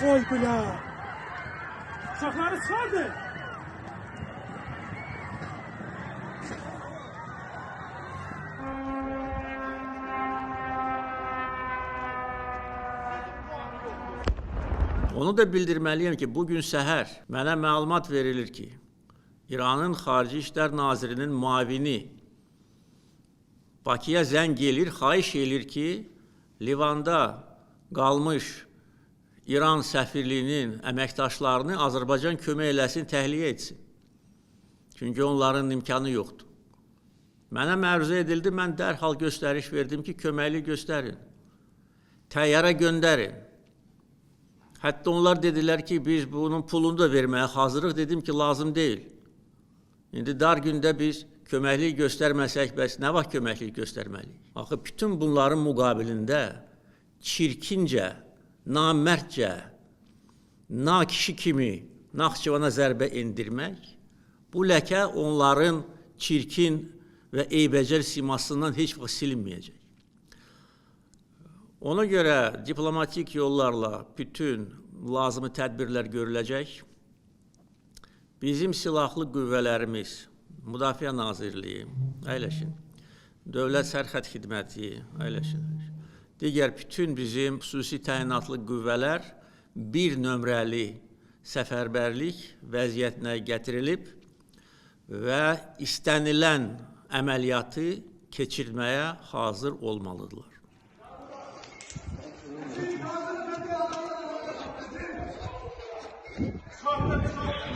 Oy bula. Uşaqları çıxardı. Onu da bildirməliyəm ki, bugün səhər mənə məlumat verilir ki, İranın Xarici İşlər Nazirinin müavini Bakıya zəng edir, xahiş edir ki, Livanda qalmış İran səfirliyinin əməkdaşlarını Azərbaycan kömək eləsin, təxliyə etsin. Çünki onların imkanı yoxdur. Mənə məruzə edildi, mən dərhal göstəriş verdim ki, köməklik göstərin, təyyarə göndərin. Hətta onlar dedilər ki, biz bunun pulunu da verməyə hazırıq, dedim ki, lazım deyil. İndi dar gündə biz köməklik göstərməsək, bəs nə vaxt köməklik göstərməliyik? Axı, bütün bunların müqabilində çirkincə, namərdcə, nakişi kimi Naxçıvana zərbə endirmək, bu ləkə onların çirkin və eybəcər simasından heç vaxt silinməyəcək. Ona görə diplomatik yollarla bütün lazımi tədbirlər görüləcək. Bizim silahlı qüvvələrimiz, Müdafiə Nazirliyi, əyləşin, Dövlət Sərhəd Xidməti, əyləşin, digər bütün bizim xüsusi təyinatlı qüvvələr bir nömrəli səfərbərlik vəziyyətinə gətirilib və istənilən əməliyyatı keçirməyə hazır olmalıdırlar. Kalk.